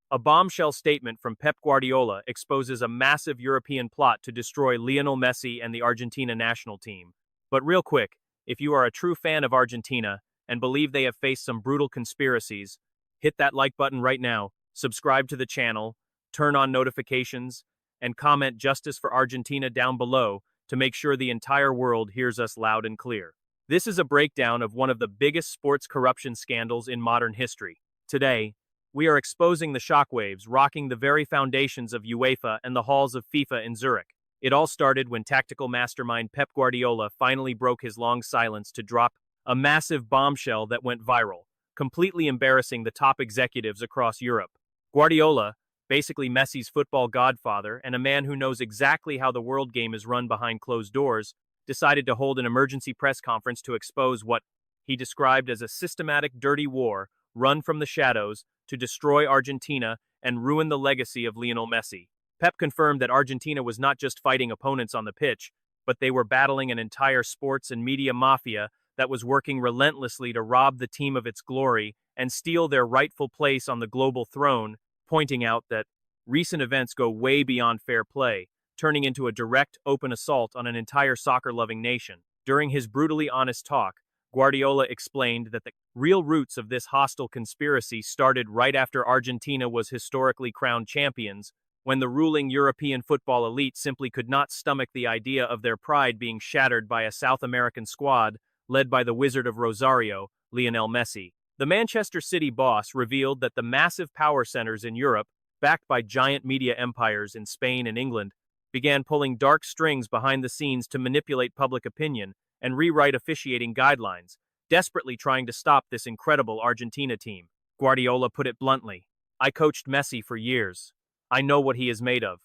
A bombshell statement from Pep Guardiola exposes a massive European plot to destroy Lionel Messi and the Argentina national team. But real quick, if you are a true fan of Argentina and believe they have faced some brutal conspiracies, hit that like button right now, subscribe to the channel, turn on notifications, and comment "Justice for Argentina" down below to make sure the entire world hears us loud and clear. This is a breakdown of one of the biggest sports corruption scandals in modern history. Today, we are exposing the shockwaves rocking the very foundations of UEFA and the halls of FIFA in Zurich. It all started when tactical mastermind Pep Guardiola finally broke his long silence to drop a massive bombshell that went viral, completely embarrassing the top executives across Europe. Guardiola, basically Messi's football godfather and a man who knows exactly how the world game is run behind closed doors, decided to hold an emergency press conference to expose what he described as a systematic dirty war run from the shadows to destroy Argentina and ruin the legacy of Lionel Messi. Pep confirmed that Argentina was not just fighting opponents on the pitch, but they were battling an entire sports and media mafia that was working relentlessly to rob the team of its glory and steal their rightful place on the global throne, pointing out that recent events go way beyond fair play, turning into a direct, open assault on an entire soccer-loving nation. During his brutally honest talk, Guardiola explained that the real roots of this hostile conspiracy started right after Argentina was historically crowned champions, when the ruling European football elite simply could not stomach the idea of their pride being shattered by a South American squad led by the Wizard of Rosario, Lionel Messi. The Manchester City boss revealed that the massive power centers in Europe, backed by giant media empires in Spain and England, began pulling dark strings behind the scenes to manipulate public opinion and rewrite officiating guidelines, desperately trying to stop this incredible Argentina team. Guardiola put it bluntly, "I coached Messi for years. I know what he is made of.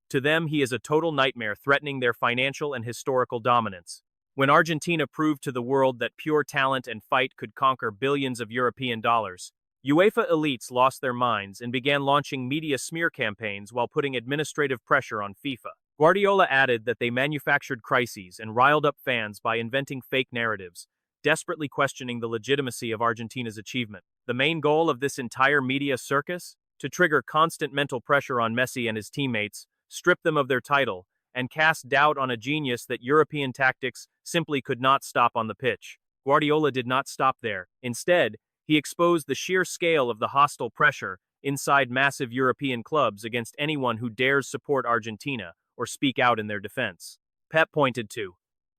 To them, he is a total nightmare threatening their financial and historical dominance." When Argentina proved to the world that pure talent and fight could conquer billions of European dollars, UEFA elites lost their minds and began launching media smear campaigns while putting administrative pressure on FIFA. Guardiola added that they manufactured crises and riled up fans by inventing fake narratives, desperately questioning the legitimacy of Argentina's achievement. The main goal of this entire media circus? To trigger constant mental pressure on Messi and his teammates, strip them of their title, and cast doubt on a genius that European tactics simply could not stop on the pitch. Guardiola did not stop there. Instead, he exposed the sheer scale of the hostile pressure inside massive European clubs against anyone who dares support Argentina or speak out in their defense. Pep pointed to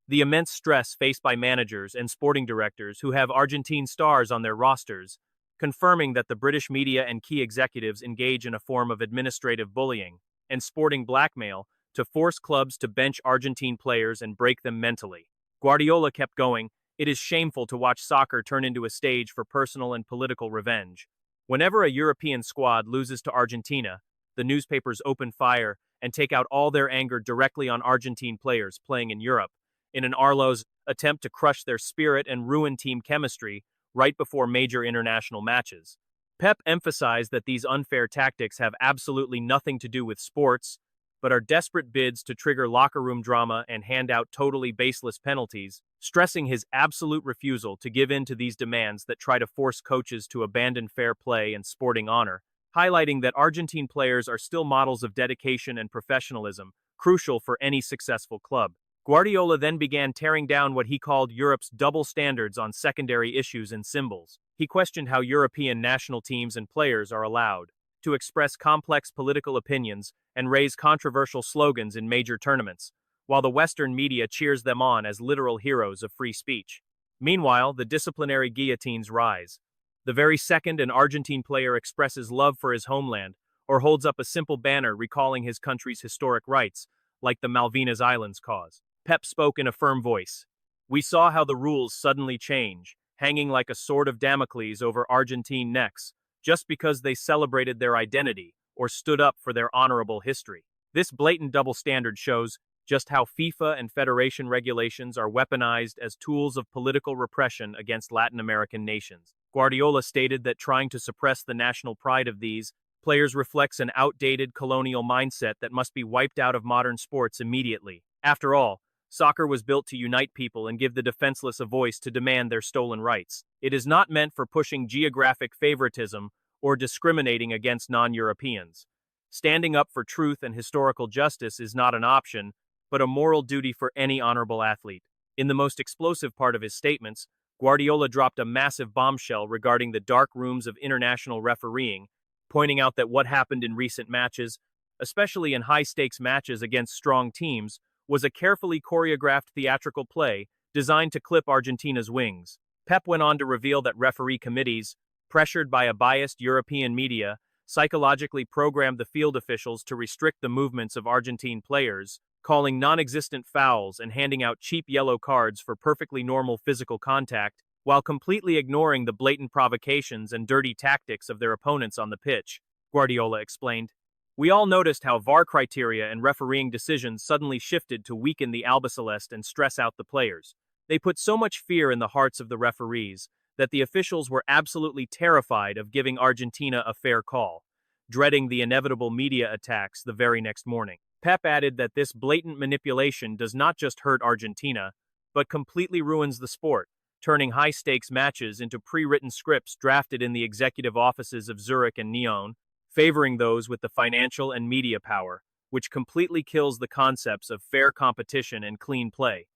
the immense stress faced by managers and sporting directors who have Argentine stars on their rosters, confirming that the British media and key executives engage in a form of administrative bullying and sporting blackmail to force clubs to bench Argentine players and break them mentally. Guardiola kept going, "It is shameful to watch soccer turn into a stage for personal and political revenge. Whenever a European squad loses to Argentina, the newspapers open fire and take out all their anger directly on Argentine players playing in Europe, in an Arlo's attempt to crush their spirit and ruin team chemistry right before major international matches." Pep emphasized that these unfair tactics have absolutely nothing to do with sports, but are desperate bids to trigger locker room drama and hand out totally baseless penalties, stressing his absolute refusal to give in to these demands that try to force coaches to abandon fair play and sporting honor, highlighting that Argentine players are still models of dedication and professionalism, crucial for any successful club. Guardiola then began tearing down what he called Europe's double standards on secondary issues and symbols. He questioned how European national teams and players are allowed to express complex political opinions and raise controversial slogans in major tournaments, while the Western media cheers them on as literal heroes of free speech. Meanwhile, the disciplinary guillotines rise. The very second an Argentine player expresses love for his homeland or holds up a simple banner recalling his country's historic rights, like the Malvinas Islands cause, Pep spoke in a firm voice. "We saw how the rules suddenly change, hanging like a sword of Damocles over Argentine necks, just because they celebrated their identity or stood up for their honorable history. This blatant double standard shows just how FIFA and federation regulations are weaponized as tools of political repression against Latin American nations." Guardiola stated that trying to suppress the national pride of these players reflects an outdated colonial mindset that must be wiped out of modern sports immediately. After all, soccer was built to unite people and give the defenseless a voice to demand their stolen rights. It is not meant for pushing geographic favoritism or discriminating against non-Europeans. Standing up for truth and historical justice is not an option, but a moral duty for any honorable athlete. In the most explosive part of his statements, Guardiola dropped a massive bombshell regarding the dark rooms of international refereeing, pointing out that what happened in recent matches, especially in high-stakes matches against strong teams, was a carefully choreographed theatrical play designed to clip Argentina's wings. Pep went on to reveal that referee committees, pressured by a biased European media, psychologically programmed the field officials to restrict the movements of Argentine players, calling non-existent fouls and handing out cheap yellow cards for perfectly normal physical contact, while completely ignoring the blatant provocations and dirty tactics of their opponents on the pitch, Guardiola explained. We all noticed how VAR criteria and refereeing decisions suddenly shifted to weaken the Albiceleste and stress out the players. They put so much fear in the hearts of the referees that the officials were absolutely terrified of giving Argentina a fair call, dreading the inevitable media attacks the very next morning. Pep added that this blatant manipulation does not just hurt Argentina, but completely ruins the sport, turning high-stakes matches into pre-written scripts drafted in the executive offices of Zurich and Nyon, favoring those with the financial and media power, which completely kills the concepts of fair competition and clean play.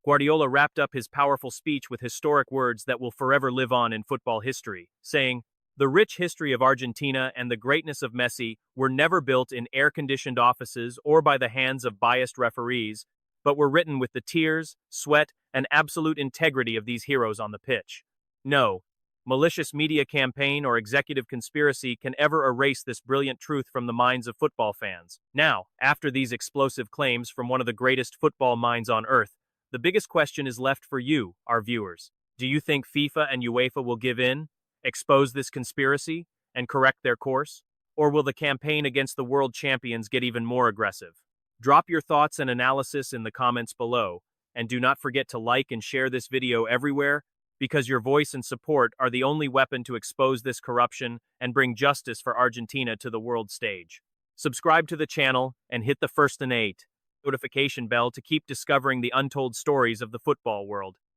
Guardiola wrapped up his powerful speech with historic words that will forever live on in football history, saying, "The rich history of Argentina and the greatness of Messi were never built in air-conditioned offices or by the hands of biased referees, but were written with the tears, sweat, and absolute integrity of these heroes on the pitch. No malicious media campaign or executive conspiracy can ever erase this brilliant truth from the minds of football fans." Now, after these explosive claims from one of the greatest football minds on earth, the biggest question is left for you, our viewers. Do you think FIFA and UEFA will give in, expose this conspiracy, and correct their course? Or will the campaign against the world champions get even more aggressive? Drop your thoughts and analysis in the comments below, and do not forget to like and share this video everywhere, because your voice and support are the only weapon to expose this corruption and bring justice for Argentina to the world stage. Subscribe to the channel and hit the first and 8 notification bell to keep discovering the untold stories of the football world.